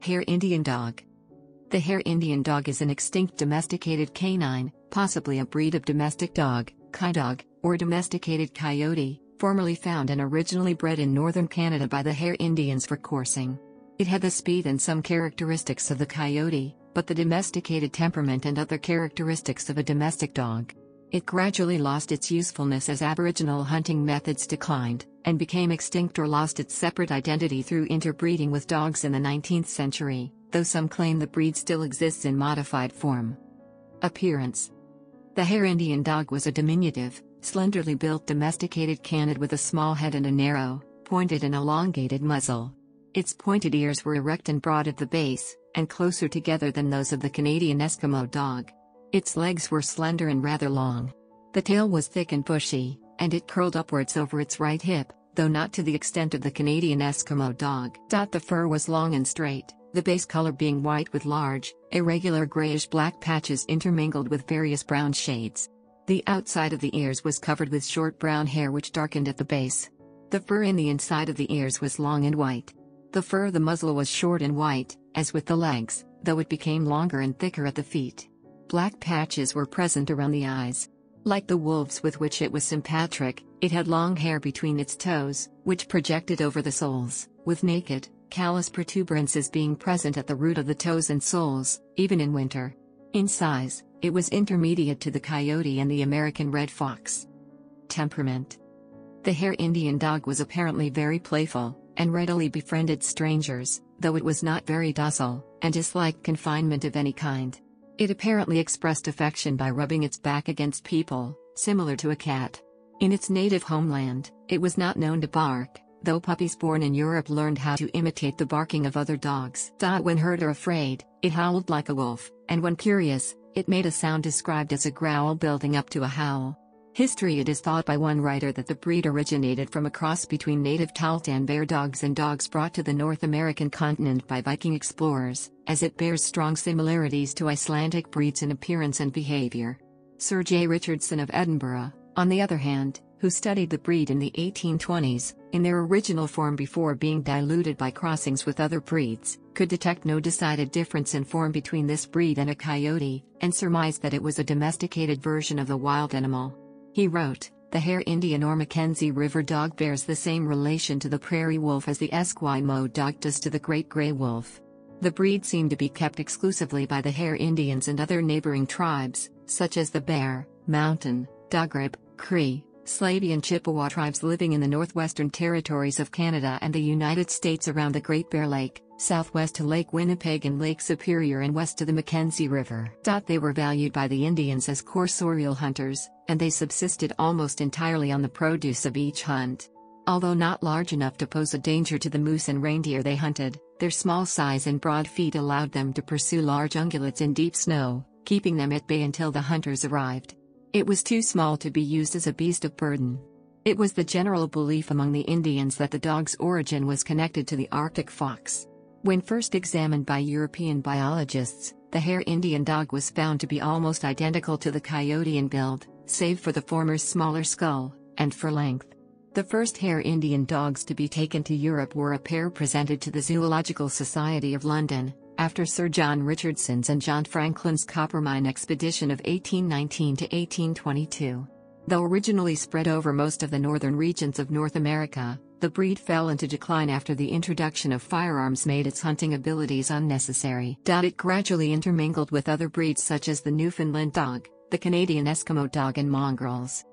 Hare Indian dog. The Hare Indian dog is an extinct domesticated canine, possibly a breed of domestic dog, coydog, or domesticated coyote, formerly found and originally bred in northern Canada by the Hare Indians for coursing. It had the speed and some characteristics of the coyote, but the domesticated temperament and other characteristics of a domestic dog. It gradually lost its usefulness as aboriginal hunting methods declined, and became extinct or lost its separate identity through interbreeding with dogs in the 19th century, though some claim the breed still exists in modified form. Appearance. The Hare Indian dog was a diminutive, slenderly built domesticated canid with a small head and a narrow, pointed and elongated muzzle. Its pointed ears were erect and broad at the base, and closer together than those of the Canadian Eskimo dog. Its legs were slender and rather long. The tail was thick and bushy, and it curled upwards over its right hip, though not to the extent of the Canadian Eskimo dog. The fur was long and straight, the base color being white with large, irregular grayish-black patches intermingled with various brown shades. The outside of the ears was covered with short brown hair which darkened at the base. The fur in the inside of the ears was long and white. The fur of the muzzle was short and white, as with the legs, though it became longer and thicker at the feet. Black patches were present around the eyes. Like the wolves with which it was sympatric, it had long hair between its toes, which projected over the soles, with naked, callous protuberances being present at the root of the toes and soles, even in winter. In size, it was intermediate to the coyote and the American red fox. Temperament. The Hare Indian dog was apparently very playful, and readily befriended strangers, though it was not very docile, and disliked confinement of any kind. It apparently expressed affection by rubbing its back against people, similar to a cat. In its native homeland, it was not known to bark, though puppies born in Europe learned how to imitate the barking of other dogs. When hurt or afraid, it howled like a wolf, and when curious, it made a sound described as a growl building up to a howl. History. It is thought by one writer that the breed originated from a cross between native Taltan bear dogs and dogs brought to the North American continent by Viking explorers, as it bears strong similarities to Icelandic breeds in appearance and behavior. Sir J. Richardson of Edinburgh, on the other hand, who studied the breed in the 1820s, in their original form before being diluted by crossings with other breeds, could detect no decided difference in form between this breed and a coyote, and surmised that it was a domesticated version of the wild animal. He wrote, "The Hare Indian or Mackenzie River dog bears the same relation to the prairie wolf as the Esquimau dog does to the great gray wolf." The breed seemed to be kept exclusively by the Hare Indians and other neighboring tribes, such as the Bear, Mountain, Dogrib, Cree, Slavey and Chippewa tribes living in the northwestern territories of Canada and the United States around the Great Bear Lake, southwest to Lake Winnipeg and Lake Superior and west to the Mackenzie River. They were valued by the Indians as cursorial hunters, and they subsisted almost entirely on the produce of each hunt. Although not large enough to pose a danger to the moose and reindeer they hunted, their small size and broad feet allowed them to pursue large ungulates in deep snow, keeping them at bay until the hunters arrived. It was too small to be used as a beast of burden. It was the general belief among the Indians that the dog's origin was connected to the Arctic fox. When first examined by European biologists, the Hare Indian dog was found to be almost identical to the coyote in build, save for the former's smaller skull, and for length. The first Hare Indian dogs to be taken to Europe were a pair presented to the Zoological Society of London, after Sir John Richardson's and John Franklin's Coppermine expedition of 1819 to 1822. Though originally spread over most of the northern regions of North America, the breed fell into decline after the introduction of firearms made its hunting abilities unnecessary. It gradually intermingled with other breeds such as the Newfoundland dog, the Canadian Eskimo dog and mongrels.